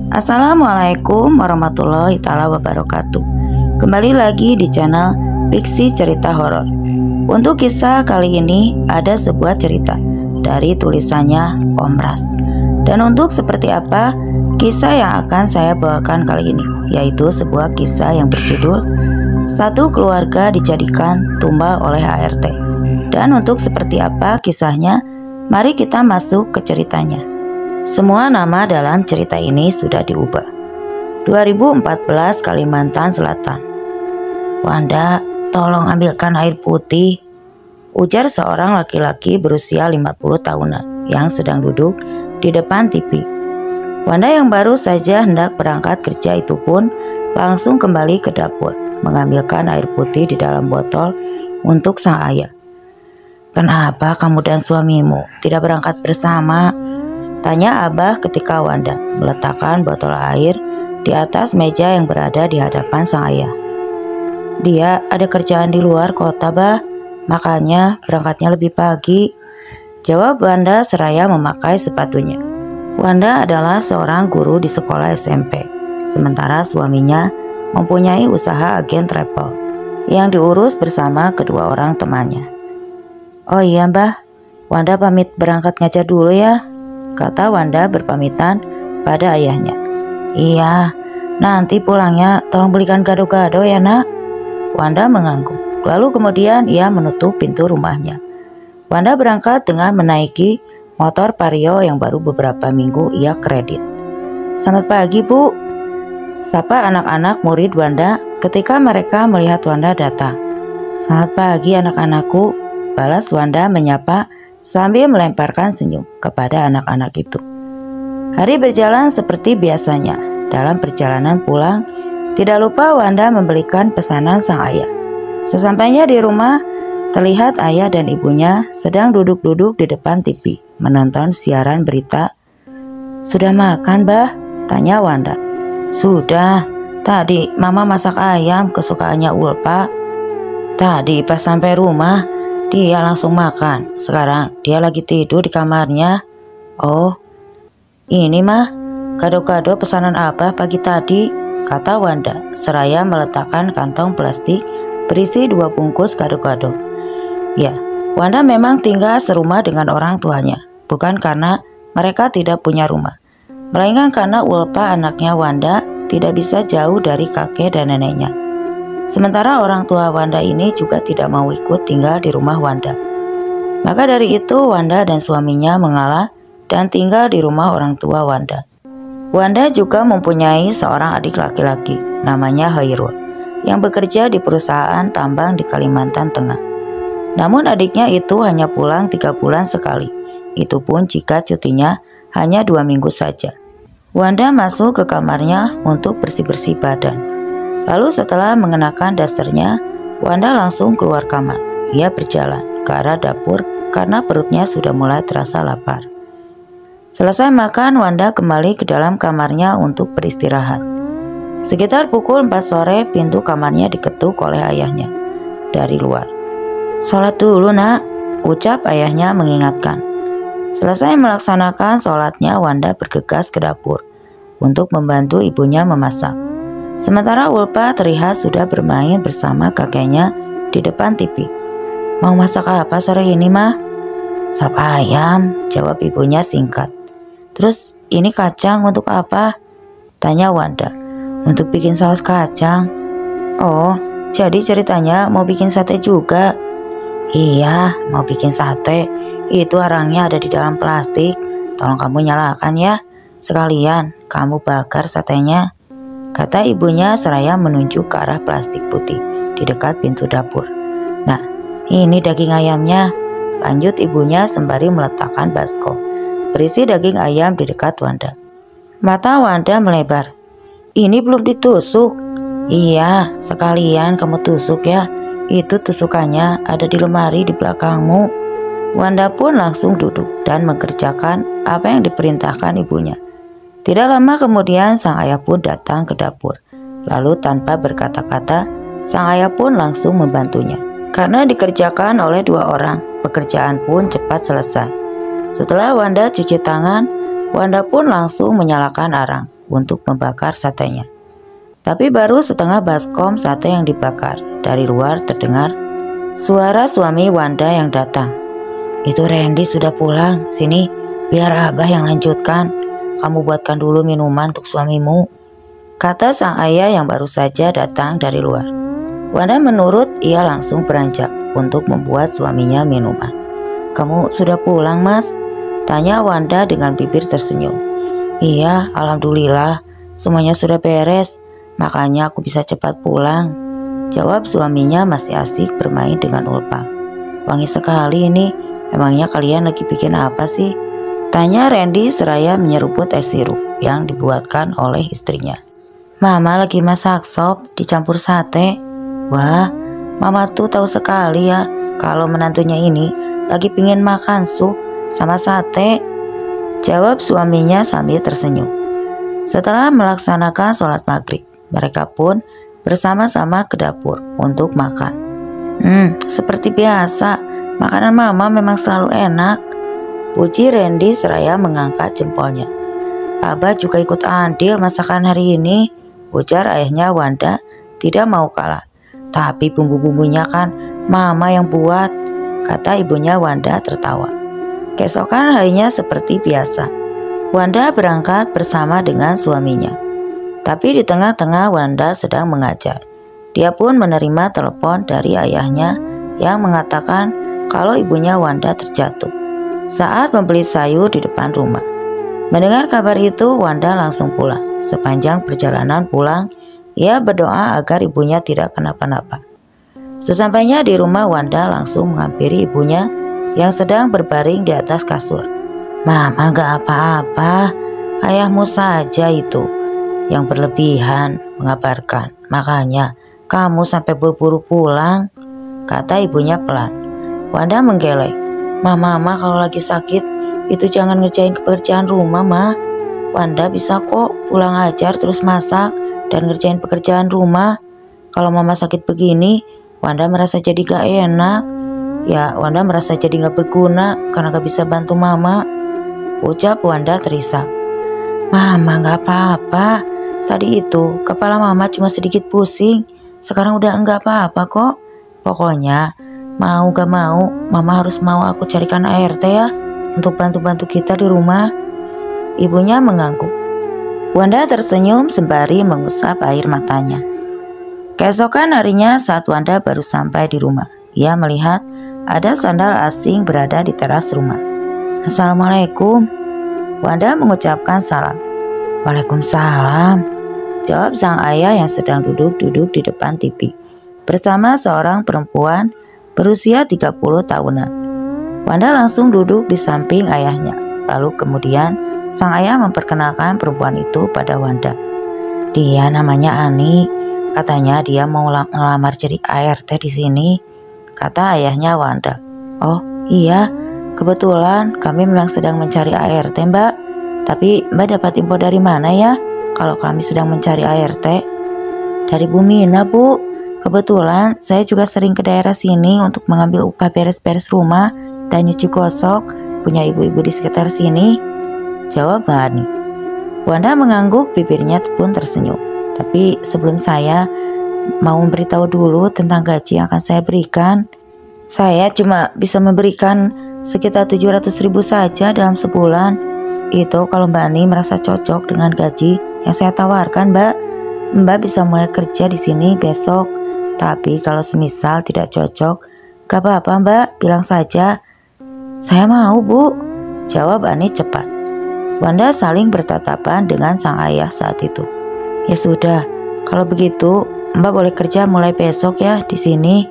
Assalamualaikum warahmatullahi taala wabarakatuh. Kembali lagi di channel Fiksi Cerita Horor. Untuk kisah kali ini ada sebuah cerita dari tulisannya Om Ras. Dan untuk seperti apa kisah yang akan saya bawakan kali ini, yaitu sebuah kisah yang berjudul Satu Keluarga Dijadikan Tumbal oleh ART. Dan untuk seperti apa kisahnya, mari kita masuk ke ceritanya. Semua nama dalam cerita ini sudah diubah. 2014 Kalimantan Selatan. Wanda, tolong ambilkan air putih, ujar seorang laki-laki berusia 50 tahunan yang sedang duduk di depan TV. Wanda yang baru saja hendak berangkat kerja itu pun langsung kembali ke dapur mengambilkan air putih di dalam botol untuk sang ayah. "Kenapa kamu dan suamimu tidak berangkat bersama?" tanya Abah ketika Wanda meletakkan botol air di atas meja yang berada di hadapan sang ayah. "Dia ada kerjaan di luar kota, Bah, makanya berangkatnya lebih pagi," jawab Wanda seraya memakai sepatunya. Wanda adalah seorang guru di sekolah SMP, sementara suaminya mempunyai usaha agen travel yang diurus bersama kedua orang temannya. "Oh iya, Mbah, Wanda pamit berangkat ngajar dulu ya," kata Wanda berpamitan pada ayahnya. "Iya, nanti pulangnya tolong belikan gado-gado ya, Nak." Wanda mengangguk. Lalu kemudian ia menutup pintu rumahnya. Wanda berangkat dengan menaiki motor Vario yang baru beberapa minggu ia kredit. "Selamat pagi, Bu," sapa anak-anak murid Wanda ketika mereka melihat Wanda datang. "Selamat pagi anak-anakku," balas Wanda menyapa sambil melemparkan senyum kepada anak-anak itu. Hari berjalan seperti biasanya. Dalam perjalanan pulang, tidak lupa Wanda membelikan pesanan sang ayah. Sesampainya di rumah, terlihat ayah dan ibunya sedang duduk-duduk di depan TV menonton siaran berita. "Sudah makan, Bah?" tanya Wanda. "Sudah, tadi Mama masak ayam kesukaannya Ulpa. Tadi pas sampai rumah dia langsung makan. Sekarang dia lagi tidur di kamarnya." "Oh, ini mah kado-kado pesanan Abah pagi tadi," kata Wanda seraya meletakkan kantong plastik berisi 2 bungkus kado-kado. Ya, Wanda memang tinggal serumah dengan orang tuanya, bukan karena mereka tidak punya rumah, melainkan karena Ulpa anaknya Wanda tidak bisa jauh dari kakek dan neneknya. Sementara orang tua Wanda ini juga tidak mau ikut tinggal di rumah Wanda. Maka dari itu Wanda dan suaminya mengalah dan tinggal di rumah orang tua Wanda. Wanda juga mempunyai seorang adik laki-laki namanya Hairul yang bekerja di perusahaan tambang di Kalimantan Tengah. Namun adiknya itu hanya pulang 3 bulan sekali. Itu pun jika cutinya hanya 2 minggu saja. Wanda masuk ke kamarnya untuk bersih-bersih badan. Lalu setelah mengenakan dasternya, Wanda langsung keluar kamar. Ia berjalan ke arah dapur karena perutnya sudah mulai terasa lapar. Selesai makan, Wanda kembali ke dalam kamarnya untuk beristirahat. Sekitar pukul 4 sore, pintu kamarnya diketuk oleh ayahnya dari luar. "Sholat dulu, Nak," ucap ayahnya mengingatkan. Selesai melaksanakan sholatnya, Wanda bergegas ke dapur untuk membantu ibunya memasak. Sementara Ulpa terlihat sudah bermain bersama kakeknya di depan TV. "Mau masak apa sore ini, Mah?" "Sop ayam," jawab ibunya singkat. "Terus ini kacang untuk apa?" tanya Wanda. "Untuk bikin saus kacang." "Oh, jadi ceritanya mau bikin sate juga?" "Iya, mau bikin sate. Itu arangnya ada di dalam plastik. Tolong kamu nyalakan ya. Sekalian kamu bakar satenya," kata ibunya seraya menunjuk ke arah plastik putih di dekat pintu dapur. "Nah, ini daging ayamnya," lanjut ibunya sembari meletakkan baskom berisi daging ayam di dekat Wanda. Mata Wanda melebar. "Ini belum ditusuk?" "Iya, sekalian kamu tusuk ya. Itu tusukannya ada di lemari di belakangmu." Wanda pun langsung duduk dan mengerjakan apa yang diperintahkan ibunya. Tidak lama kemudian sang ayah pun datang ke dapur. Lalu tanpa berkata-kata, sang ayah pun langsung membantunya. Karena dikerjakan oleh 2 orang, pekerjaan pun cepat selesai. Setelah Wanda cuci tangan, Wanda pun langsung menyalakan arang untuk membakar satenya. Tapi baru setengah baskom sate yang dibakar, dari luar terdengar suara suami Wanda yang datang. "Itu Randy sudah pulang, sini biar abah yang lanjutkan. Kamu buatkan dulu minuman untuk suamimu," kata sang ayah yang baru saja datang dari luar. Wanda menurut, ia langsung beranjak untuk membuat suaminya minuman. "Kamu sudah pulang, Mas?" tanya Wanda dengan bibir tersenyum. "Iya, alhamdulillah, semuanya sudah beres, makanya aku bisa cepat pulang," jawab suaminya masih asik bermain dengan Ulfa. "Wangi sekali ini, emangnya kalian lagi bikin apa sih?" tanya Randy seraya menyeruput es sirup yang dibuatkan oleh istrinya. "Mama lagi masak sop dicampur sate." "Wah, Mama tuh tahu sekali ya kalau menantunya ini lagi pingin makan sup sama sate," jawab suaminya sambil tersenyum. Setelah melaksanakan sholat maghrib, mereka pun bersama-sama ke dapur untuk makan. Seperti biasa, makanan Mama memang selalu enak," puji Randy seraya mengangkat jempolnya. "Abah juga ikut andil masakan hari ini," ujar ayahnya Wanda tidak mau kalah. "Tapi bumbu-bumbunya kan Mama yang buat," kata ibunya Wanda tertawa. Keesokan harinya seperti biasa, Wanda berangkat bersama dengan suaminya. Tapi di tengah-tengah Wanda sedang mengajar, dia pun menerima telepon dari ayahnya yang mengatakan kalau ibunya Wanda terjatuh saat membeli sayur di depan rumah. Mendengar kabar itu, Wanda langsung pulang. Sepanjang perjalanan pulang, ia berdoa agar ibunya tidak kenapa-napa. Sesampainya di rumah, Wanda langsung menghampiri ibunya yang sedang berbaring di atas kasur. "Mama gak apa-apa, ayahmu saja itu yang berlebihan mengabarkan. Makanya kamu sampai buru-buru pulang," kata ibunya pelan. Wanda menggeleng. Mama kalau lagi sakit itu jangan ngerjain pekerjaan rumah, Ma. Wanda bisa kok pulang ajar terus masak dan ngerjain pekerjaan rumah. Kalau Mama sakit begini, Wanda merasa jadi gak enak. Ya, Wanda merasa jadi gak berguna karena gak bisa bantu Mama, ucap Wanda terisak. "Mama gak apa-apa. Tadi itu kepala Mama cuma sedikit pusing. Sekarang udah enggak apa-apa kok. Pokoknya mau gak mau, Mama harus mau aku carikan ART ya untuk bantu-bantu kita di rumah," ibunya mengangguk. Wanda tersenyum sembari mengusap air matanya. Keesokan harinya saat Wanda baru sampai di rumah, ia melihat ada sandal asing berada di teras rumah. "Assalamualaikum," Wanda mengucapkan salam. "Waalaikumsalam," jawab sang ayah yang sedang duduk-duduk di depan TV bersama seorang perempuan berusia 30 tahunan. Wanda langsung duduk di samping ayahnya. Lalu kemudian sang ayah memperkenalkan perempuan itu pada Wanda. "Dia namanya Ani. Katanya dia mau ngelamar jadi ART di sini," kata ayahnya Wanda. "Oh iya, kebetulan kami memang sedang mencari ART, Mbak. Tapi Mbak dapat info dari mana ya kalau kami sedang mencari ART?" "Dari Bu Mina, Bu. Kebetulan saya juga sering ke daerah sini untuk mengambil upah beres-beres rumah dan nyuci gosok punya ibu-ibu di sekitar sini," jawab Mbak Ani. Wanda mengangguk, bibirnya pun tersenyum. "Tapi sebelum saya mau memberitahu dulu tentang gaji yang akan saya berikan. Saya cuma bisa memberikan sekitar 700.000 saja dalam sebulan. Itu kalau Mbak Ani merasa cocok dengan gaji yang saya tawarkan, Mbak. Mbak bisa mulai kerja di sini besok. Tapi kalau semisal tidak cocok, gak apa-apa Mbak, bilang saja." "Saya mau, Bu," jawab Ani cepat. Wanda saling bertatapan dengan sang ayah saat itu. "Ya sudah, kalau begitu Mbak boleh kerja mulai besok ya di sini."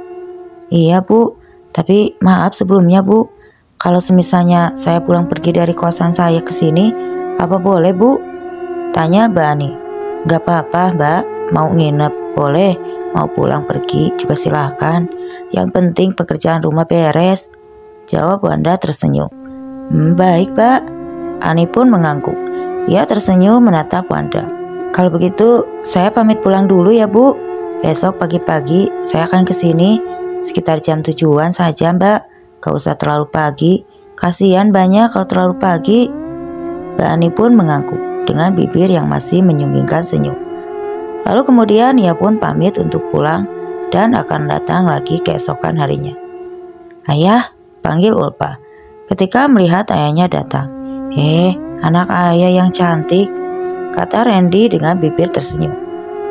"Iya Bu, tapi maaf sebelumnya Bu, kalau semisalnya saya pulang pergi dari kosan saya ke sini, apa boleh Bu?" tanya Mbak Ani. "Gak apa-apa Mbak, mau nginep boleh, mau pulang pergi juga silahkan. Yang penting pekerjaan rumah beres," jawab Wanda tersenyum. Baik Mbak." Ani pun mengangguk. Ia tersenyum menatap Wanda. "Kalau begitu saya pamit pulang dulu ya Bu. Besok pagi-pagi saya akan ke sini sekitar jam 7-an saja Mbak. Gak usah terlalu pagi, kasihan banyak kalau terlalu pagi." Mbak Ani pun mengangguk. dengan bibir yang masih menyunggingkan senyum. Lalu kemudian ia pun pamit untuk pulang dan akan datang lagi keesokan harinya. "Ayah," panggil Ulpa ketika melihat ayahnya datang. Anak ayah yang cantik," kata Randy dengan bibir tersenyum.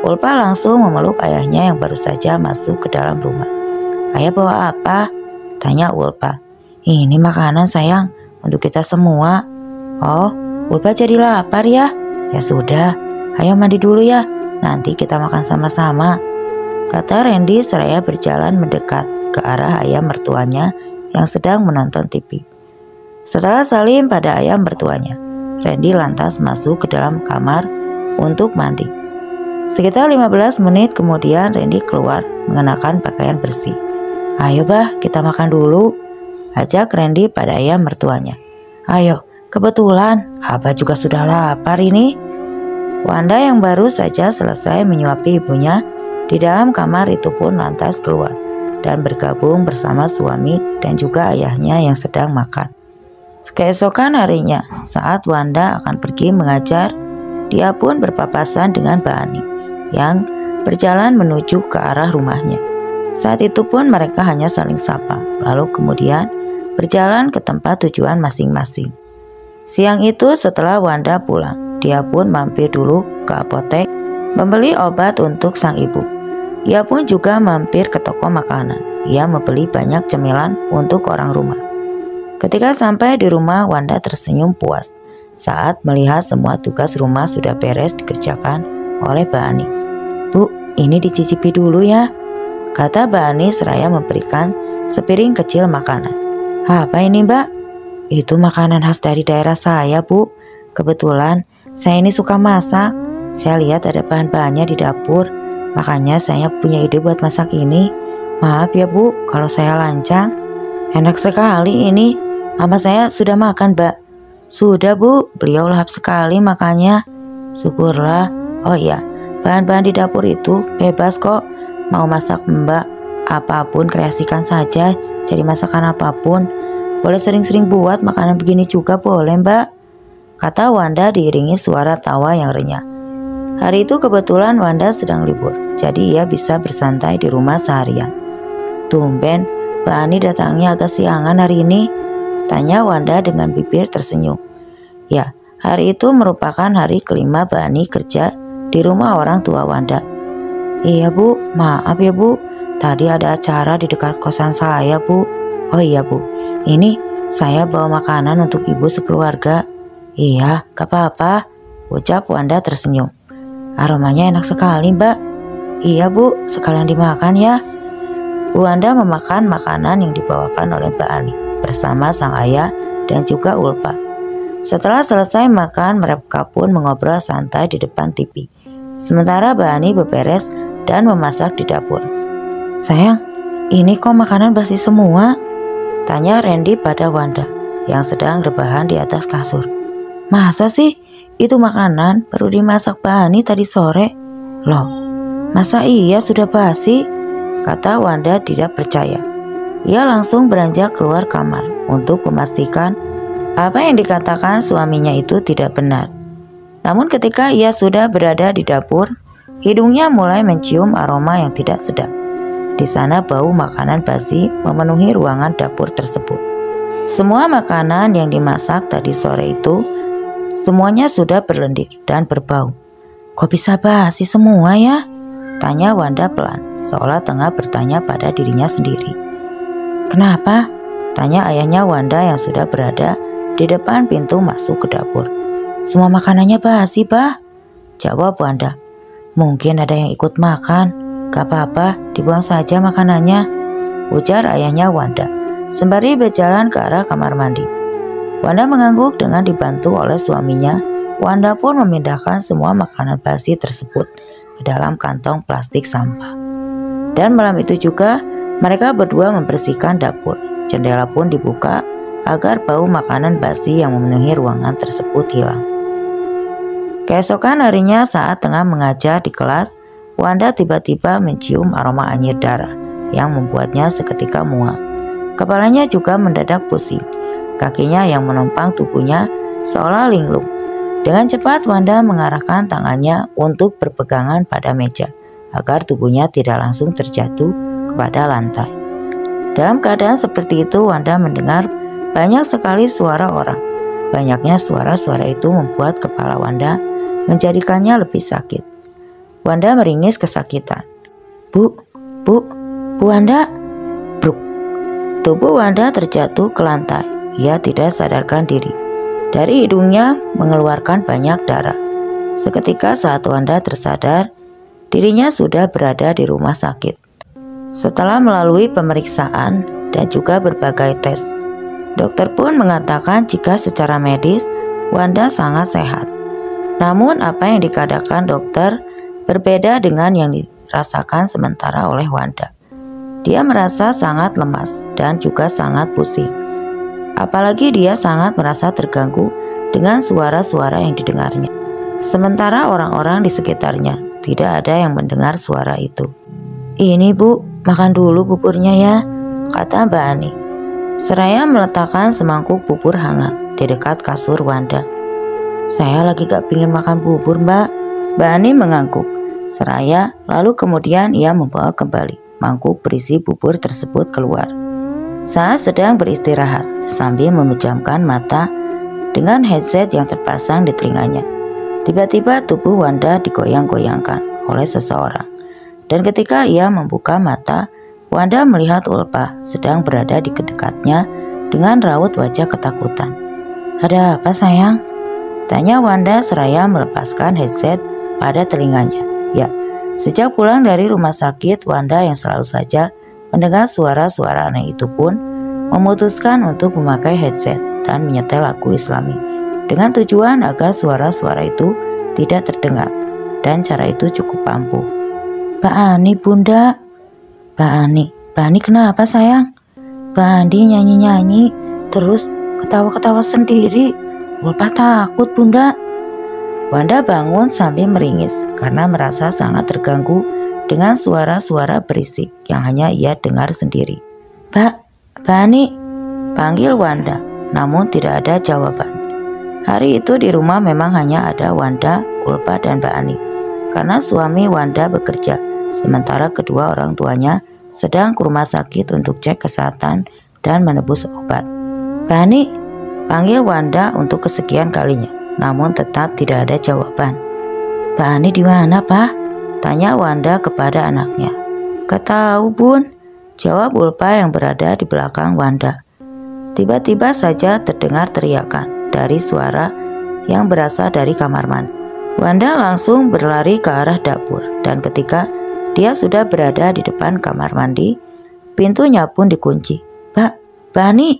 Ulpa langsung memeluk ayahnya yang baru saja masuk ke dalam rumah. "Ayah bawa apa?" tanya Ulpa. "Ini makanan sayang, untuk kita semua." "Oh, Ulpa jadi lapar ya?" "Ya sudah, ayo mandi dulu ya, nanti kita makan sama-sama," kata Randy seraya berjalan mendekat ke arah ayah mertuanya yang sedang menonton TV. Setelah salim pada ayah mertuanya, Randy lantas masuk ke dalam kamar untuk mandi. Sekitar 15 menit kemudian Randy keluar mengenakan pakaian bersih. "Ayo bah, kita makan dulu," ajak Randy pada ayah mertuanya. "Ayo, kebetulan Abah juga sudah lapar ini." Wanda yang baru saja selesai menyuapi ibunya di dalam kamar itu pun lantas keluar dan bergabung bersama suami dan juga ayahnya yang sedang makan. Keesokan harinya, saat Wanda akan pergi mengajar, dia pun berpapasan dengan Mbak Ani yang berjalan menuju ke arah rumahnya. Saat itu pun mereka hanya saling sapa, lalu kemudian berjalan ke tempat tujuan masing-masing. Siang itu setelah Wanda pulang, dia pun mampir dulu ke apotek membeli obat untuk sang ibu. Ia pun juga mampir ke toko makanan. Ia membeli banyak cemilan untuk orang rumah. Ketika sampai di rumah, Wanda tersenyum puas saat melihat semua tugas rumah sudah beres dikerjakan oleh Mbak Ani. "Bu, ini dicicipi dulu ya," kata Mbak Ani seraya memberikan sepiring kecil makanan. "Apa ini, Mbak?" "Itu makanan khas dari daerah saya, Bu. Kebetulan saya ini suka masak. Saya lihat ada bahan-bahannya di dapur, makanya saya punya ide buat masak ini. Maaf ya, Bu, kalau saya lancang." "Enak sekali ini. Mama saya sudah makan, Mbak." "Sudah, Bu, beliau lahap sekali makannya." "Syukurlah. Oh iya, bahan-bahan di dapur itu bebas kok. Mau masak Mbak apapun kreasikan saja, jadi masakan apapun. Boleh sering-sering buat makanan begini juga boleh, Mbak," kata Wanda diiringi suara tawa yang renyah. Hari itu kebetulan Wanda sedang libur, jadi ia bisa bersantai di rumah seharian. "Tumben Mbak Ani datangnya agak siangan hari ini?" tanya Wanda dengan bibir tersenyum. Ya, hari itu merupakan hari kelima Mbak Ani kerja di rumah orang tua Wanda. "Iya, Bu, maaf ya, Bu. Tadi ada acara di dekat kosan saya, Bu." "Oh iya, Bu, ini saya bawa makanan untuk ibu sekeluarga." "Iya, gak apa-apa," ucap Wanda tersenyum. "Aromanya enak sekali, Mbak." "Iya, Bu, sekalian dimakan ya." Bu Wanda memakan makanan yang dibawakan oleh Mbak Ani bersama sang ayah dan juga Ulpa. Setelah selesai makan, mereka pun mengobrol santai di depan TV. Sementara Mbak Ani beberes dan memasak di dapur. "Sayang, ini kok makanan basi semua?" tanya Randy pada Wanda yang sedang rebahan di atas kasur. "Masa sih? Itu makanan baru dimasak Mbak Ani tadi sore." "Loh, masa iya sudah basi?" kata Wanda tidak percaya. Ia langsung beranjak keluar kamar untuk memastikan apa yang dikatakan suaminya itu tidak benar. Namun ketika ia sudah berada di dapur, hidungnya mulai mencium aroma yang tidak sedap. Di sana bau makanan basi memenuhi ruangan dapur tersebut. Semua makanan yang dimasak tadi sore itu semuanya sudah berlendir dan berbau. "Kok bisa basi semua ya?" tanya Wanda pelan, seolah tengah bertanya pada dirinya sendiri. "Kenapa?" tanya ayahnya Wanda yang sudah berada di depan pintu masuk ke dapur. "Semua makanannya basi, Bah," jawab Wanda. "Mungkin ada yang ikut makan. Gak apa-apa, dibuang saja makanannya," ujar ayahnya Wanda sembari berjalan ke arah kamar mandi. Wanda mengangguk dengan dibantu oleh suaminya. Wanda pun memindahkan semua makanan basi tersebut ke dalam kantong plastik sampah. Dan malam itu juga mereka berdua membersihkan dapur. Jendela pun dibuka agar bau makanan basi yang memenuhi ruangan tersebut hilang. Keesokan harinya saat tengah mengajar di kelas, Wanda tiba-tiba mencium aroma anyir darah yang membuatnya seketika mual. Kepalanya juga mendadak pusing. Kakinya yang menopang tubuhnya seolah linglung. Dengan cepat Wanda mengarahkan tangannya untuk berpegangan pada meja agar tubuhnya tidak langsung terjatuh kepada lantai. Dalam keadaan seperti itu, Wanda mendengar banyak sekali suara orang. Banyaknya suara-suara itu membuat kepala Wanda menjadikannya lebih sakit. Wanda meringis kesakitan. Bu Wanda!" Bruk. Tubuh Wanda terjatuh ke lantai. Ia tidak sadarkan diri. Dari hidungnya mengeluarkan banyak darah. Seketika saat Wanda tersadar, dirinya sudah berada di rumah sakit. Setelah melalui pemeriksaan dan juga berbagai tes, dokter pun mengatakan jika secara medis Wanda sangat sehat. Namun apa yang dikatakan dokter berbeda dengan yang dirasakan sementara oleh Wanda. Dia merasa sangat lemas dan juga sangat pusing. Apalagi dia sangat merasa terganggu dengan suara-suara yang didengarnya. Sementara orang-orang di sekitarnya tidak ada yang mendengar suara itu. "Ini Bu, makan dulu buburnya ya," kata Mbak Ani, seraya meletakkan semangkuk bubur hangat di dekat kasur Wanda. "Saya lagi gak pingin makan bubur, Mbak." Mbak Ani mengangguk, seraya lalu kemudian ia membawa kembali mangkuk berisi bubur tersebut keluar. Saat sedang beristirahat sambil memejamkan mata dengan headset yang terpasang di telinganya, tiba-tiba tubuh Wanda digoyang-goyangkan oleh seseorang. Dan ketika ia membuka mata, Wanda melihat Ulpa sedang berada di dekatnya dengan raut wajah ketakutan. "Ada apa sayang?" tanya Wanda seraya melepaskan headset pada telinganya. Ya, sejak pulang dari rumah sakit, Wanda yang selalu saja mendengar suara-suara aneh itu pun memutuskan untuk memakai headset dan menyetel lagu Islami dengan tujuan agar suara-suara itu tidak terdengar, dan cara itu cukup ampuh. "Mbak Ani, Bunda." Mbak Ani kenapa sayang?" Mbak Ani nyanyi-nyanyi terus ketawa-ketawa sendiri. Ulpa takut, Bunda." Wanda bangun sambil meringis karena merasa sangat terganggu dengan suara-suara berisik yang hanya ia dengar sendiri. Mbak Ani," panggil Wanda, namun tidak ada jawaban. Hari itu di rumah memang hanya ada Wanda, Ulpa, dan Mbak Ani karena suami Wanda bekerja, sementara kedua orang tuanya sedang ke rumah sakit untuk cek kesehatan dan menebus obat. "Mbak Ani," panggil Wanda untuk kesekian kalinya, namun tetap tidak ada jawaban. "Mbak Ani di mana, Pak?" tanya Wanda kepada anaknya. "Gak tahu, Bun," jawab Ulpa yang berada di belakang Wanda. Tiba-tiba saja terdengar teriakan dari suara yang berasal dari kamar mandi. Wanda langsung berlari ke arah dapur, dan ketika dia sudah berada di depan kamar mandi, pintunya pun dikunci. Mbak Ani!"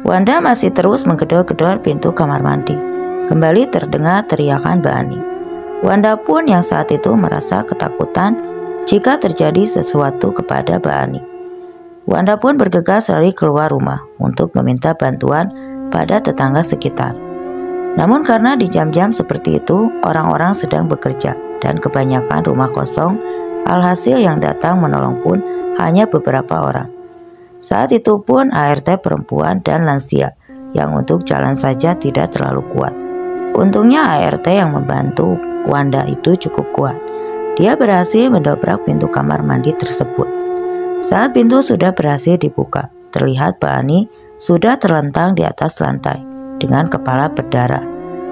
Wanda masih terus menggedor-gedor pintu kamar mandi. Kembali terdengar teriakan Mbak Ani. Wanda pun yang saat itu merasa ketakutan jika terjadi sesuatu kepada Mbak Ani. Wanda pun bergegas lari keluar rumah untuk meminta bantuan pada tetangga sekitar. Namun karena di jam-jam seperti itu orang-orang sedang bekerja dan kebanyakan rumah kosong, alhasil yang datang menolong pun hanya beberapa orang. Saat itu pun ART perempuan dan lansia yang untuk jalan saja tidak terlalu kuat. Untungnya ART yang membantu Wanda itu cukup kuat. Dia berhasil mendobrak pintu kamar mandi tersebut. Saat pintu sudah berhasil dibuka, terlihat Mbak Ani sudah terlentang di atas lantai dengan kepala berdarah,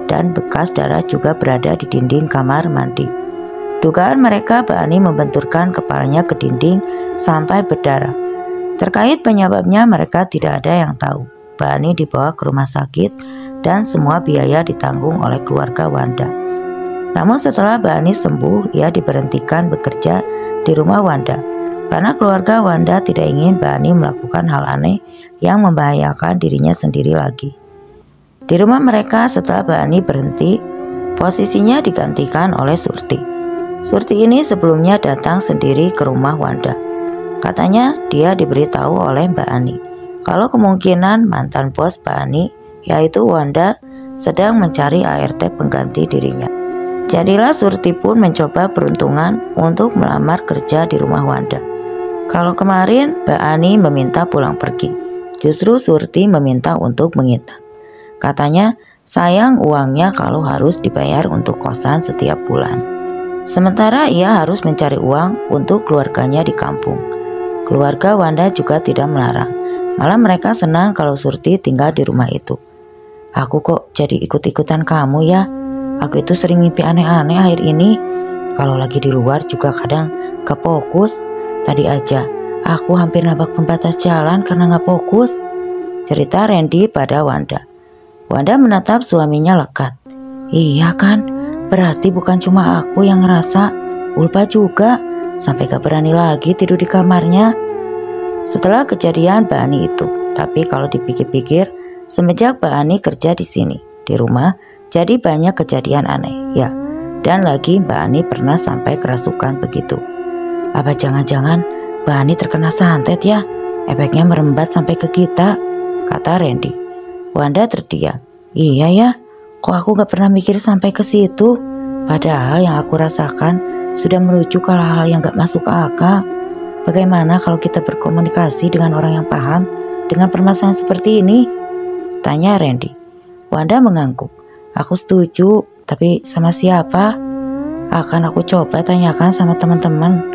dan bekas darah juga berada di dinding kamar mandi. Dugaan mereka Mbak Ani membenturkan kepalanya ke dinding sampai berdarah. Terkait penyebabnya mereka tidak ada yang tahu. Mbak Ani dibawa ke rumah sakit dan semua biaya ditanggung oleh keluarga Wanda. Namun setelah Mbak Ani sembuh, ia diberhentikan bekerja di rumah Wanda karena keluarga Wanda tidak ingin Mbak Ani melakukan hal aneh yang membahayakan dirinya sendiri lagi. Di rumah mereka setelah Mbak Ani berhenti, posisinya digantikan oleh Surti. Surti ini sebelumnya datang sendiri ke rumah Wanda. Katanya dia diberitahu oleh Mbak Ani kalau kemungkinan mantan bos Mbak Ani, yaitu Wanda, sedang mencari ART pengganti dirinya. Jadilah Surti pun mencoba peruntungan untuk melamar kerja di rumah Wanda. Kalau kemarin Mbak Ani meminta pulang pergi, justru Surti meminta untuk menginap. Katanya Sayang uangnya kalau harus dibayar untuk kosan setiap bulan. Sementara ia harus mencari uang untuk keluarganya di kampung. Keluarga Wanda juga tidak melarang. Malah mereka senang kalau Surti tinggal di rumah itu. Aku kok jadi ikut-ikutan kamu ya? Aku itu sering mimpi aneh-aneh akhir ini. Kalau lagi di luar juga kadang gak fokus. Tadi aja aku hampir nabrak pembatas jalan karena gak fokus, cerita Randy pada Wanda. Wanda menatap suaminya lekat. Iya kan, berarti bukan cuma aku yang ngerasa, Ulfa juga, sampai gak berani lagi tidur di kamarnya. Setelah kejadian Mbak Ani itu, tapi kalau dipikir-pikir, semenjak Mbak Ani kerja di sini, di rumah, jadi banyak kejadian aneh, ya. Dan lagi Mbak Ani pernah sampai kerasukan begitu. Apa jangan-jangan Mbak Ani terkena santet ya? Efeknya merembat sampai ke kita, kata Randy. Wanda terdiam. Iya ya, kok aku gak pernah mikir sampai ke situ? Padahal yang aku rasakan sudah merujuk ke hal-hal yang gak masuk akal. Bagaimana kalau kita berkomunikasi dengan orang yang paham dengan permasalahan seperti ini? Tanya Randy. Wanda mengangguk. Aku setuju, tapi sama siapa? Akan aku coba tanyakan sama teman-teman.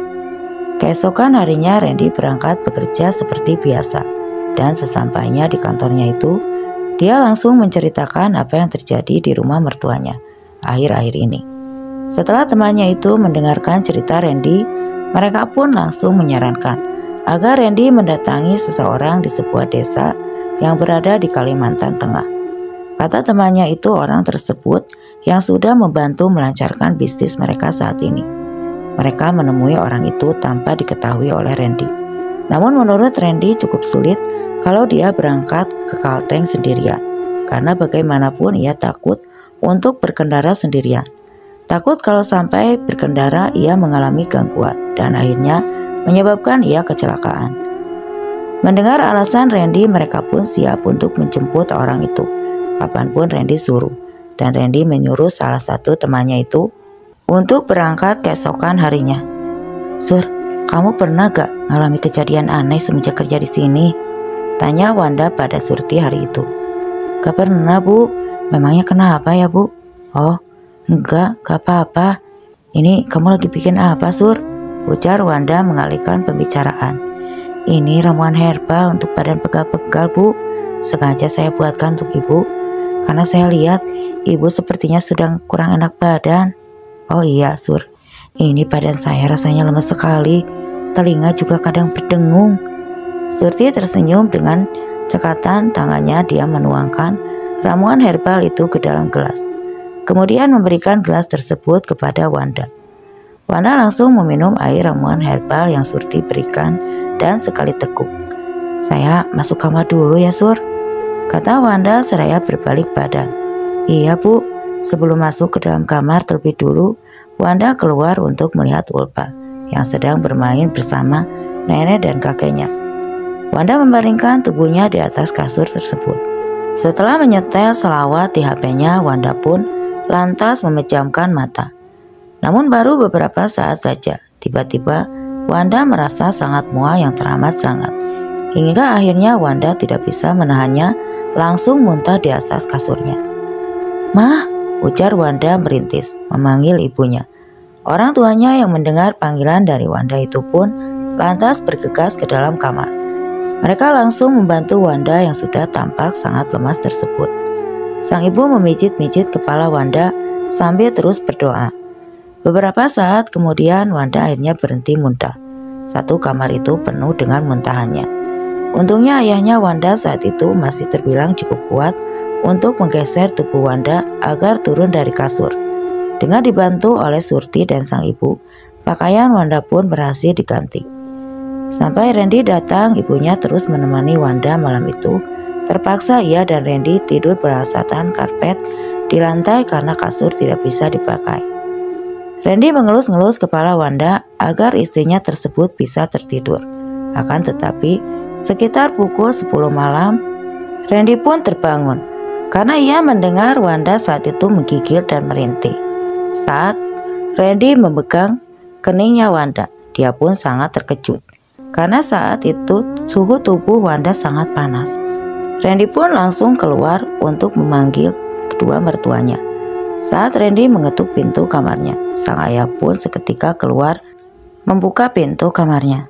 Keesokan harinya Randy berangkat bekerja seperti biasa. Dan sesampainya di kantornya itu, dia langsung menceritakan apa yang terjadi di rumah mertuanya akhir-akhir ini. Setelah temannya itu mendengarkan cerita Randy, mereka pun langsung menyarankan agar Randy mendatangi seseorang di sebuah desa yang berada di Kalimantan Tengah. Kata temannya itu orang tersebut yang sudah membantu melancarkan bisnis mereka saat ini. Mereka menemui orang itu tanpa diketahui oleh Randy. Namun menurut Randy cukup sulit kalau dia berangkat ke Kalteng sendirian, karena bagaimanapun ia takut untuk berkendara sendirian. Takut kalau sampai berkendara ia mengalami gangguan dan akhirnya menyebabkan ia kecelakaan. Mendengar alasan Randy, mereka pun siap untuk menjemput orang itu kapanpun Randy suruh. Dan Randy menyuruh salah satu temannya itu untuk berangkat keesokan harinya. Sur, kamu pernah gak ngalami kejadian aneh semenjak kerja di sini? Tanya Wanda pada Surti hari itu. Gak pernah bu, memangnya kenapa ya bu? Oh, enggak, gak apa-apa. Ini kamu lagi bikin apa Sur? Ujar Wanda mengalihkan pembicaraan. Ini ramuan herbal untuk badan pegal-pegal bu. Sengaja saya buatkan untuk ibu. Karena saya lihat ibu sepertinya sudah kurang enak badan. Oh iya Sur, ini badan saya rasanya lemas sekali. Telinga juga kadang berdengung. Surti tersenyum dengan cekatan tangannya. Dia menuangkan ramuan herbal itu ke dalam gelas. Kemudian memberikan gelas tersebut kepada Wanda. Wanda langsung meminum air ramuan herbal yang Surti berikan dan sekali teguk. Saya masuk kamar dulu ya Sur, kata Wanda seraya berbalik badan. Iya bu. Sebelum masuk ke dalam kamar terlebih dulu, Wanda keluar untuk melihat Ulfa yang sedang bermain bersama nenek dan kakeknya. Wanda membaringkan tubuhnya di atas kasur tersebut. Setelah menyetel selawat di HP-nya, Wanda pun lantas memejamkan mata. Namun baru beberapa saat saja, tiba-tiba Wanda merasa sangat mual yang teramat sangat. Hingga akhirnya Wanda tidak bisa menahannya, langsung muntah di atas kasurnya. Mah, ujar Wanda merintis, memanggil ibunya. Orang tuanya yang mendengar panggilan dari Wanda itu pun lantas bergegas ke dalam kamar. Mereka langsung membantu Wanda yang sudah tampak sangat lemas tersebut. Sang ibu memijit-mijit kepala Wanda sambil terus berdoa. Beberapa saat kemudian Wanda akhirnya berhenti muntah. Satu kamar itu penuh dengan muntahannya. Untungnya ayahnya Wanda saat itu masih terbilang cukup kuat untuk menggeser tubuh Wanda agar turun dari kasur. Dengan dibantu oleh Surti dan sang ibu, pakaian Wanda pun berhasil diganti. Sampai Randy datang, ibunya terus menemani Wanda malam itu. Terpaksa ia dan Randy tidur beralaskan karpet di lantai karena kasur tidak bisa dipakai. Randy mengelus-ngelus kepala Wanda agar istrinya tersebut bisa tertidur. Akan tetapi, sekitar pukul 10 malam, Randy pun terbangun karena ia mendengar Wanda saat itu menggigil dan merintih. Saat Randy memegang keningnya Wanda, dia pun sangat terkejut karena saat itu suhu tubuh Wanda sangat panas. Randy pun langsung keluar untuk memanggil kedua mertuanya. Saat Randy mengetuk pintu kamarnya, sang ayah pun seketika keluar membuka pintu kamarnya.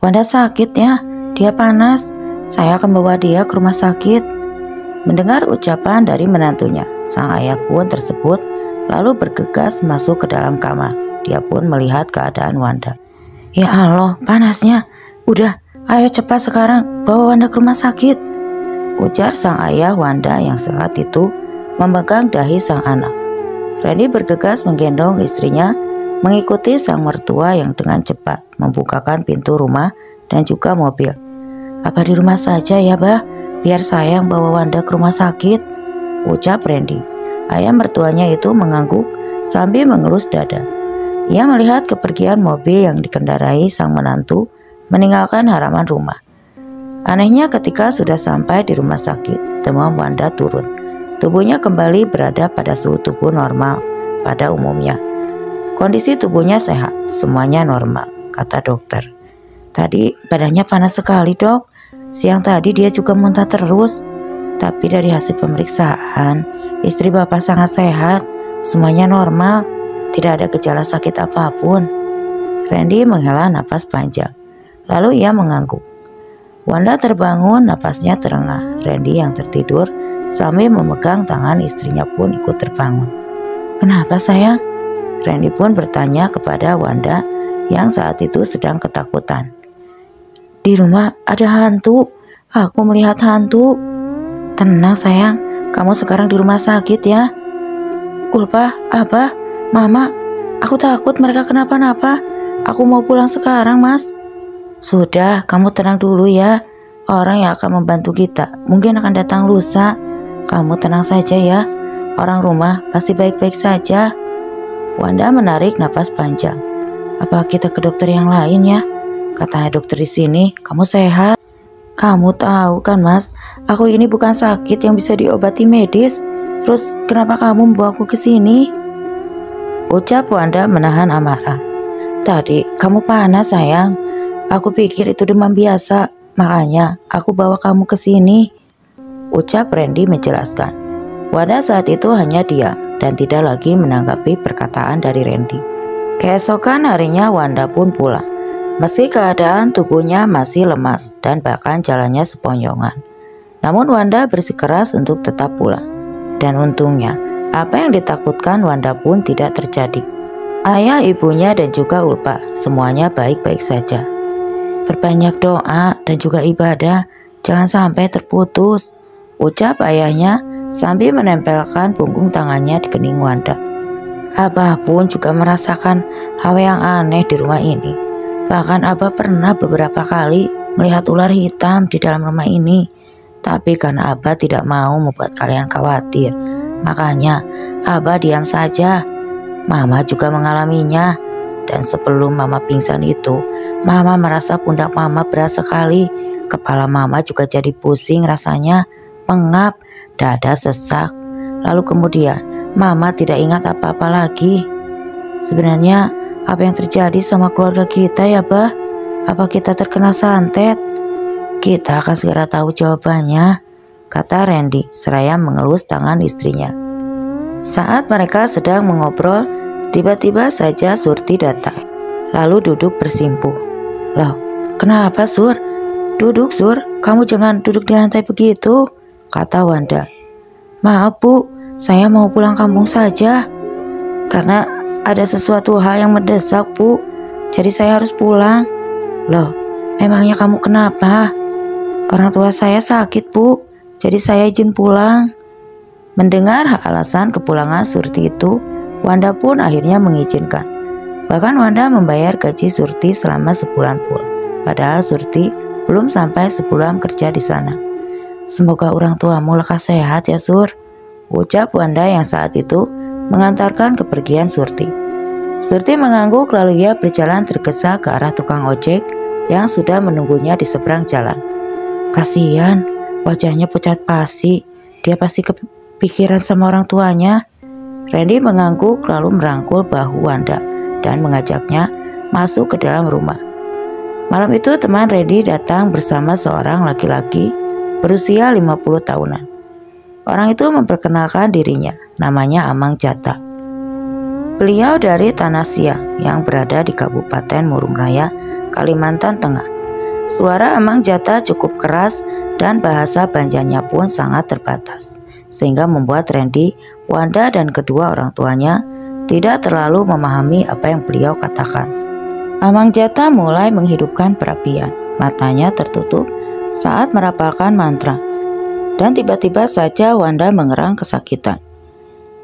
"Wanda sakit ya, dia panas. Saya akan bawa dia ke rumah sakit." Mendengar ucapan dari menantunya, sang ayah pun tersebut lalu bergegas masuk ke dalam kamar. Dia pun melihat keadaan Wanda. "Ya Allah, panasnya. Udah, ayo cepat sekarang bawa Wanda ke rumah sakit," ujar sang ayah Wanda yang saat itu memegang dahi sang anak. Randy bergegas menggendong istrinya, mengikuti sang mertua yang dengan cepat membukakan pintu rumah dan juga mobil. "Apa di rumah saja ya, Bah? Biar saya yang bawa Wanda ke rumah sakit," ucap Randy. Ayah mertuanya itu mengangguk sambil mengelus dada. Ia melihat kepergian mobil yang dikendarai sang menantu meninggalkan halaman rumah. Anehnya ketika sudah sampai di rumah sakit, demam Wanda turun. Tubuhnya kembali berada pada suhu tubuh normal pada umumnya. Kondisi tubuhnya sehat, semuanya normal, kata dokter. "Tadi badannya panas sekali, Dok. Siang tadi dia juga muntah terus. Tapi dari hasil pemeriksaan, istri Bapak sangat sehat, semuanya normal, tidak ada gejala sakit apapun." Randy menghela napas panjang, lalu ia mengangguk. Wanda terbangun, napasnya terengah. Randy yang tertidur sambil memegang tangan istrinya pun ikut terbangun. "Kenapa sayang?" Randy pun bertanya kepada Wanda yang saat itu sedang ketakutan. "Di rumah ada hantu. Aku melihat hantu." "Tenang sayang, kamu sekarang di rumah sakit ya." "Ulpa, Abah, Mama, aku takut mereka kenapa-napa. Aku mau pulang sekarang, Mas." "Sudah, kamu tenang dulu ya. Orang yang akan membantu kita mungkin akan datang lusa. Kamu tenang saja ya. Orang rumah pasti baik-baik saja." Wanda menarik napas panjang. "Apa kita ke dokter yang lain ya? Katanya dokter di sini kamu sehat." "Kamu tahu kan Mas, aku ini bukan sakit yang bisa diobati medis. Terus kenapa kamu membawaku ke sini?" ucap Wanda menahan amarah. "Tadi kamu panas sayang. Aku pikir itu demam biasa, makanya aku bawa kamu ke sini," ucap Randy menjelaskan. Wanda saat itu hanya diam dan tidak lagi menanggapi perkataan dari Randy. Keesokan harinya Wanda pun pulang. Meski keadaan tubuhnya masih lemas dan bahkan jalannya seponjongan, namun Wanda bersikeras untuk tetap pulang. Dan untungnya, apa yang ditakutkan Wanda pun tidak terjadi. Ayah, ibunya dan juga Ulpa semuanya baik-baik saja. "Perbanyak doa dan juga ibadah, jangan sampai terputus," ucap ayahnya sambil menempelkan punggung tangannya di kening Wanda. Abah pun juga merasakan hal yang aneh di rumah ini. Bahkan Abah pernah beberapa kali melihat ular hitam di dalam rumah ini. Tapi karena Abah tidak mau membuat kalian khawatir, makanya Abah diam saja. Mama juga mengalaminya. Dan sebelum Mama pingsan itu, Mama merasa pundak Mama berat sekali. Kepala Mama juga jadi pusing rasanya, pengap, dada sesak. Lalu kemudian Mama tidak ingat apa-apa lagi. Sebenarnya apa yang terjadi sama keluarga kita ya Bah? Apa kita terkena santet? Kita akan segera tahu jawabannya, kata Randy seraya mengelus tangan istrinya. Saat mereka sedang mengobrol, tiba-tiba saja Surti datang, lalu duduk bersimpuh. "Loh, kenapa Sur? Duduk Sur, kamu jangan duduk di lantai begitu," kata Wanda. "Maaf Bu, saya mau pulang kampung saja. Karena ada sesuatu hal yang mendesak Bu, jadi saya harus pulang." "Loh, memangnya kamu kenapa?" "Orang tua saya sakit Bu, jadi saya izin pulang." Mendengar alasan kepulangan Surti itu, Wanda pun akhirnya mengizinkan. Bahkan Wanda membayar gaji Surti selama sebulan pun. Padahal Surti belum sampai sebulan kerja di sana. "Semoga orang tuamu lekas sehat ya Sur," ucap Wanda yang saat itu mengantarkan kepergian Surti. Surti mengangguk lalu ia berjalan tergesa ke arah tukang ojek yang sudah menunggunya di seberang jalan. Kasihan, wajahnya pucat pasi, dia pasti kepikiran sama orang tuanya. Randy mengangguk lalu merangkul bahu Wanda dan mengajaknya masuk ke dalam rumah. Malam itu teman Randy datang bersama seorang laki-laki berusia 50 tahunan. Orang itu memperkenalkan dirinya, namanya Amang Jata. Beliau dari Tanah Siang yang berada di Kabupaten Murung Raya, Kalimantan Tengah. Suara Amang Jata cukup keras dan bahasa Banjarnya pun sangat terbatas, sehingga membuat Randy, Wanda dan kedua orang tuanya tidak terlalu memahami apa yang beliau katakan. Amang Jata mulai menghidupkan perapian, matanya tertutup saat merapalkan mantra. Dan tiba-tiba saja Wanda mengerang kesakitan.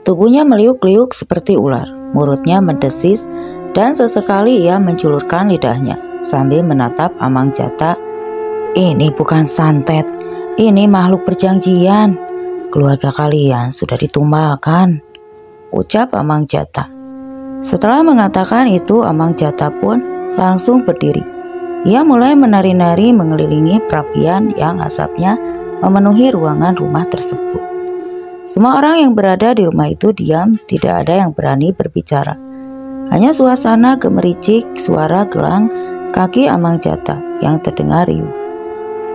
Tubuhnya meliuk-liuk seperti ular, mulutnya mendesis, dan sesekali ia menjulurkan lidahnya sambil menatap Amang Jata. Ini bukan santet, ini makhluk perjanjian. Keluarga kalian sudah ditumbalkan, ucap Amang Jata. Setelah mengatakan itu, Amang Jata pun langsung berdiri. Ia mulai menari-nari mengelilingi perapian yang asapnya memenuhi ruangan rumah tersebut. Semua orang yang berada di rumah itu diam, tidak ada yang berani berbicara. Hanya suasana gemericik suara gelang kaki Amang Jata yang terdengar riuh.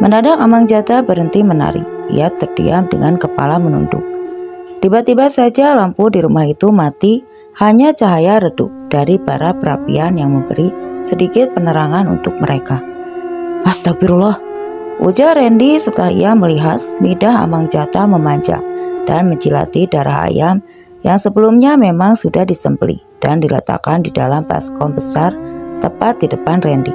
Mendadak Amang Jata berhenti menari. Ia terdiam dengan kepala menunduk. Tiba-tiba saja lampu di rumah itu mati, hanya cahaya redup dari bara perapian yang memberi sedikit penerangan untuk mereka. Astagfirullah, ujar Randy setelah ia melihat lidah Amang Jata memanjang dan menjilati darah ayam yang sebelumnya memang sudah disembelih dan diletakkan di dalam baskom besar tepat di depan Randy.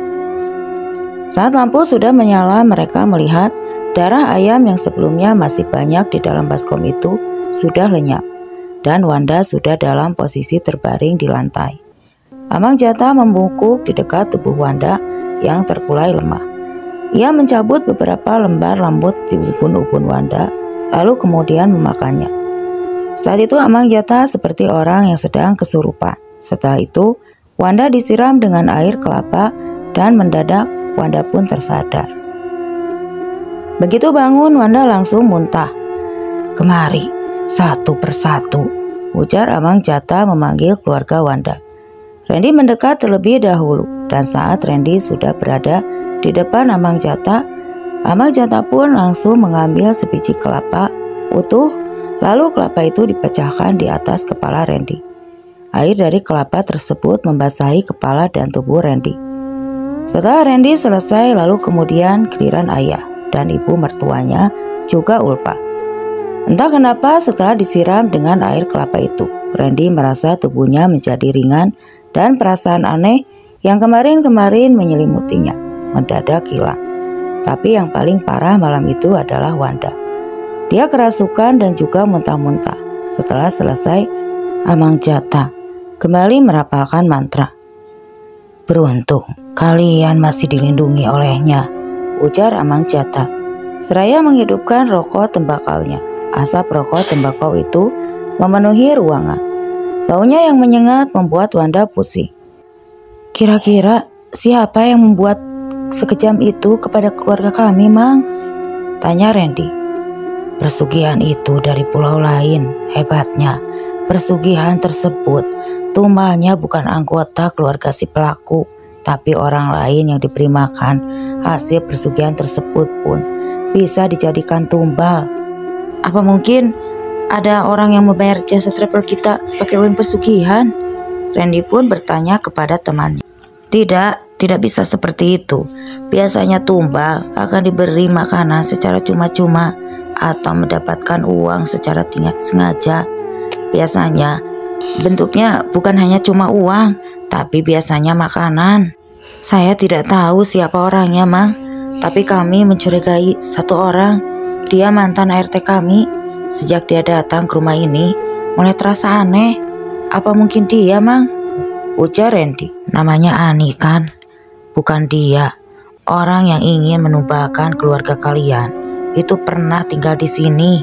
Saat lampu sudah menyala, mereka melihat darah ayam yang sebelumnya masih banyak di dalam baskom itu sudah lenyap dan Wanda sudah dalam posisi terbaring di lantai. Amang Jata membungkuk di dekat tubuh Wanda yang terkulai lemah. Ia mencabut beberapa lembar rambut di ubun-ubun Wanda, lalu kemudian memakannya. Saat itu Amang Jata seperti orang yang sedang kesurupan. Setelah itu, Wanda disiram dengan air kelapa dan mendadak Wanda pun tersadar. Begitu bangun, Wanda langsung muntah. Kemari, satu persatu, ujar Amang Jata memanggil keluarga Wanda. Randy mendekat terlebih dahulu dan saat Randy sudah berada di depan Amang Jata pun langsung mengambil sebiji kelapa utuh, lalu kelapa itu dipecahkan di atas kepala Randy. Air dari kelapa tersebut membasahi kepala dan tubuh Randy. Setelah Randy selesai, lalu kemudian giliran ayah dan ibu mertuanya juga ulpa. Entah kenapa setelah disiram dengan air kelapa itu, Randy merasa tubuhnya menjadi ringan dan perasaan aneh yang kemarin-kemarin menyelimutinya mendadak hilang. Tapi yang paling parah malam itu adalah Wanda. Dia kerasukan dan juga muntah-muntah. Setelah selesai, Amang Jata kembali merapalkan mantra. Beruntung kalian masih dilindungi olehnya, ujar Amang Jata seraya menghidupkan rokok tembakaunya. Asap rokok tembakau itu memenuhi ruangan. Baunya yang menyengat membuat Wanda pusing. Kira-kira siapa yang membuat sekejam itu kepada keluarga kami, Mang? Tanya Randy. Pesugihan itu dari pulau lain. Hebatnya, pesugihan tersebut tumbalnya bukan anggota keluarga si pelaku, tapi orang lain yang diberi makan. Hasil pesugihan tersebut pun bisa dijadikan tumbal. Apa mungkin ada orang yang membayar jasa travel kita pakai uang pesugihan? Randy pun bertanya kepada temannya. Tidak bisa seperti itu. Biasanya tumbal akan diberi makanan secara cuma-cuma atau mendapatkan uang secara sengaja. Biasanya bentuknya bukan hanya cuma uang, tapi biasanya makanan. Saya tidak tahu siapa orangnya, Mang, tapi kami mencurigai satu orang. Dia mantan ART kami. Sejak dia datang ke rumah ini, mulai terasa aneh. Apa mungkin dia, Mang? Ujar Randy. Namanya Ani kan? Bukan dia. Orang yang ingin menumbalkan keluarga kalian itu pernah tinggal di sini.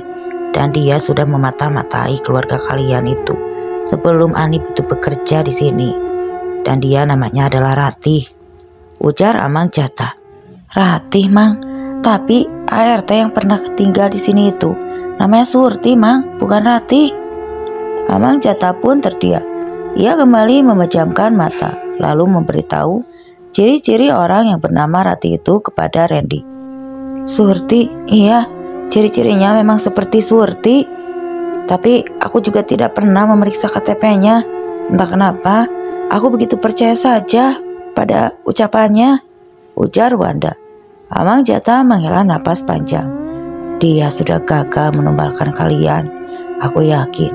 Dan dia sudah memata-matai keluarga kalian itu sebelum Ani itu bekerja di sini. Dan dia namanya adalah Ratih, ujar Amang Jata. Ratih, Mang? Tapi ART yang pernah tinggal di sini itu namanya Surti, Mang, bukan Ratih. Amang Jata pun terdiam. Ia kembali memejamkan mata, lalu memberitahu ciri-ciri orang yang bernama Ratih itu kepada Randy. Surti, iya, ciri-cirinya memang seperti Surti. Tapi aku juga tidak pernah memeriksa KTP-nya. Entah kenapa, aku begitu percaya saja pada ucapannya, ujar Wanda. Amang Jata menghela napas panjang. Dia sudah gagal menumbalkan kalian, aku yakin.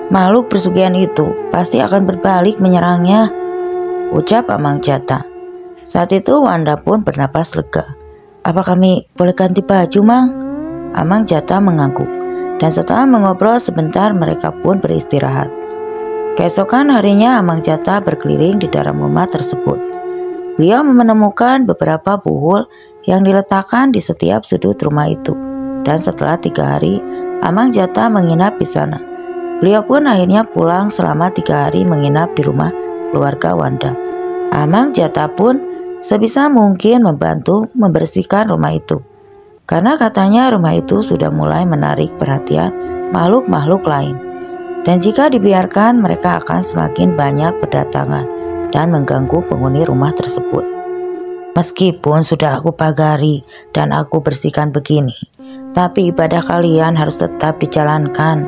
Makhluk pesugihan itu pasti akan berbalik menyerangnya, ucap Amang Jata. Saat itu Wanda pun bernapas lega. Apa kami boleh ganti baju, Mang? Amang Jata mengangguk. Dan setelah mengobrol sebentar mereka pun beristirahat. Keesokan harinya Amang Jata berkeliling di dalam rumah tersebut. Beliau menemukan beberapa buhul yang diletakkan di setiap sudut rumah itu. Dan setelah 3 hari, Amang Jata menginap di sana. Beliau pun akhirnya pulang selama 3 hari menginap di rumah keluarga Wanda. Amang Jata pun sebisa mungkin membantu membersihkan rumah itu. Karena katanya rumah itu sudah mulai menarik perhatian makhluk-makhluk lain. Dan jika dibiarkan mereka akan semakin banyak berdatangan dan mengganggu penghuni rumah tersebut. Meskipun sudah aku pagari dan aku bersihkan begini, tapi ibadah kalian harus tetap dijalankan,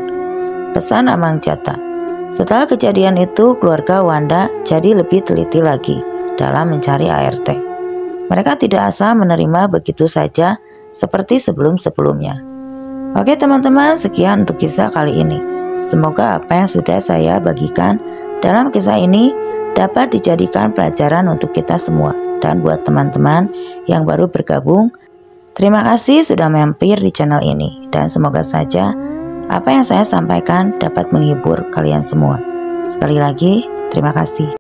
pesan Amang Jata. Setelah kejadian itu keluarga Wanda jadi lebih teliti lagi dalam mencari ART. Mereka tidak asal menerima begitu saja seperti sebelum-sebelumnya. Oke teman-teman, sekian untuk kisah kali ini. Semoga apa yang sudah saya bagikan dalam kisah ini dapat dijadikan pelajaran untuk kita semua. Dan buat teman-teman yang baru bergabung, terima kasih sudah mampir di channel ini. Dan semoga saja apa yang saya sampaikan dapat menghibur kalian semua. Sekali lagi, terima kasih.